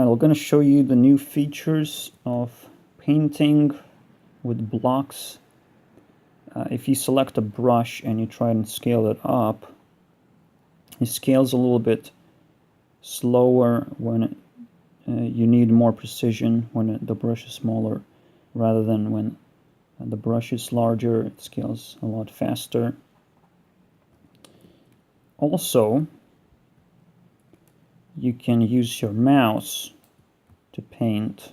Alright, I'm going to show you the new features of painting with blocks. If you select a brush and you try and scale it up, it scales a little bit slower when you need more precision when the brush is smaller, rather than when the brush is larger. It scales a lot faster. Also, you can use your mouse to paint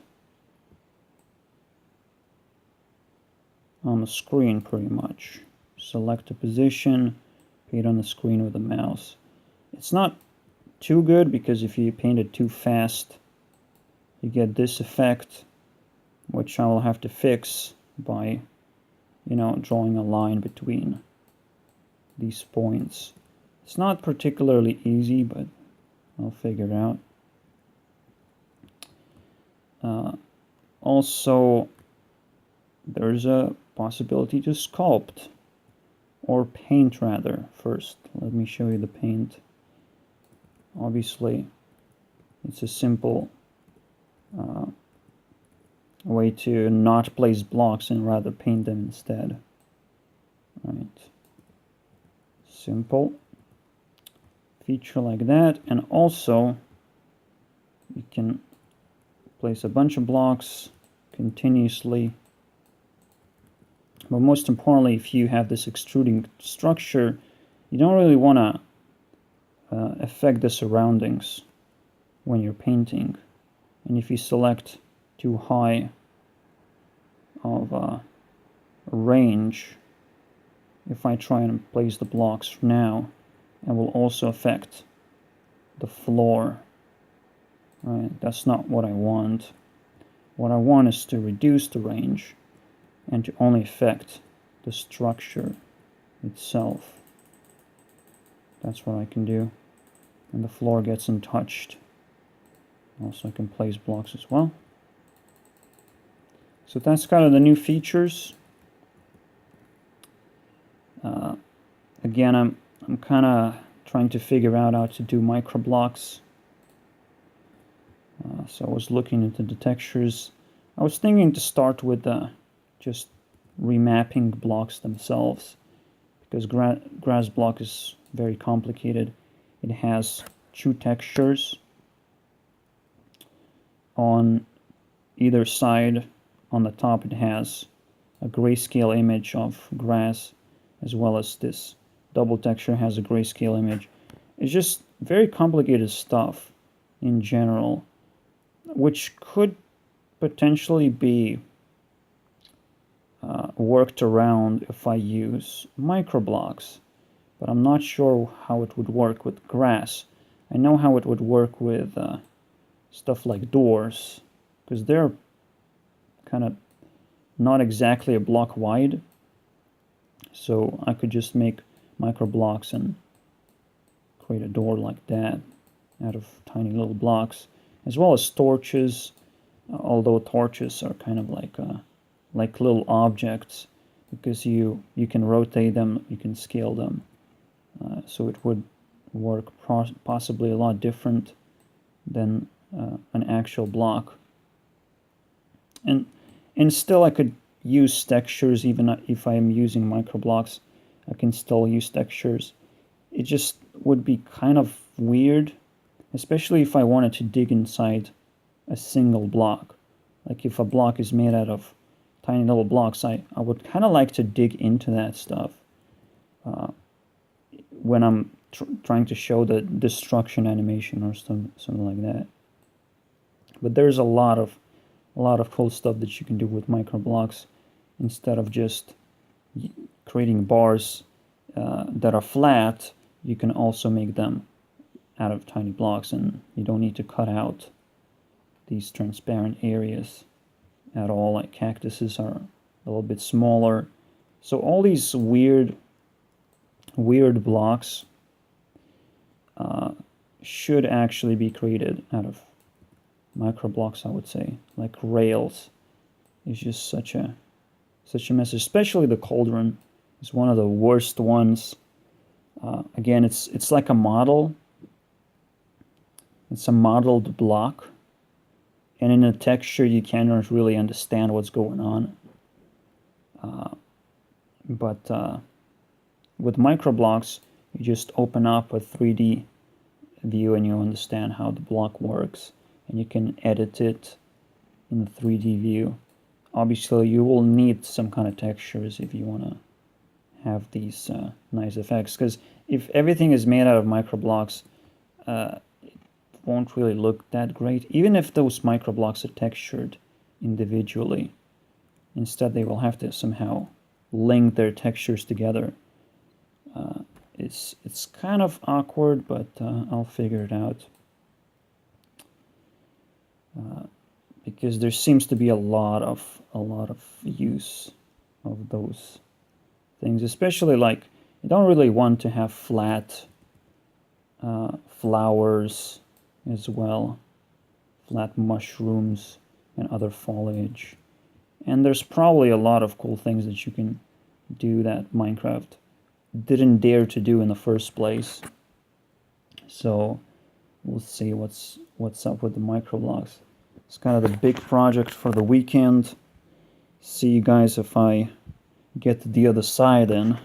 on the screen pretty much. Select a position, paint on the screen with the mouse. It's not too good because if you paint it too fast, you get this effect, which I will have to fix by, drawing a line between these points. It's not particularly easy, but I'll figure it out. Also, there's a possibility to sculpt, or paint rather. First, let me show you the paint. Obviously, it's a simple way to not place blocks and rather paint them instead. Right. Simple feature like that. And also, you can place a bunch of blocks continuously. But most importantly, if you have this extruding structure, you don't really want to affect the surroundings when you're painting. And if you select too high of a range, if I try and place the blocks now, it will also affect the floor. Right? That's not what I want. What I want is to reduce the range and to only affect the structure itself. That's what I can do. And the floor gets untouched. Also, I can place blocks as well. So that's kind of the new features. Again, I'm kind of trying to figure out how to do microblocks. So I was looking into the textures. I was thinking to start with just remapping blocks themselves, because grass block is very complicated. It has two textures on either side. On the top it has a grayscale image of grass, as well as this double texture has a grayscale image. It's just very complicated stuff in general, which could potentially be worked around if I use microblocks, but I'm not sure how it would work with grass. I know how it would work with stuff like doors, because they're kind of not exactly a block wide, so I could just make microblocks and create a door like that out of tiny little blocks, as well as torches, although torches are kind of like little objects, because you can rotate them, you can scale them, so it would work possibly a lot different than an actual block. And still I could use textures. Even if I am using microblocks, I can still use textures. It just would be kind of weird, especially if I wanted to dig inside a single block. Like if a block is made out of tiny little blocks, I would kind of like to dig into that stuff when I'm trying to show the destruction animation or something like that. But there's a lot of cool stuff that you can do with microblocks. Instead of just creating bars that are flat, you can also make them out of tiny blocks, and you don't need to cut out these transparent areas at all. Like cactuses are a little bit smaller. So all these weird blocks should actually be created out of microblocks, I would say. Like rails is just such a mess. Especially the cauldron is one of the worst ones. Again, it's like a model. It's a modeled block, and in a texture you cannot really understand what's going on. But with Microblocks, you just open up a 3D view and you understand how the block works, and you can edit it in the 3D view. Obviously, you will need some kind of textures if you want to have these nice effects, because if everything is made out of Microblocks, it won't really look that great, even if those Microblocks are textured individually. Instead, they will have to somehow link their textures together. It's kind of awkward, but I'll figure it out. Because there seems to be a lot of use of those things, especially like you don't really want to have flat flowers as well, flat mushrooms and other foliage. And there's probably a lot of cool things that you can do that Minecraft didn't dare to do in the first place. So we'll see what's up with the Microblocks. It's kind of the big project for the weekend. See you guys if I get to the other side then.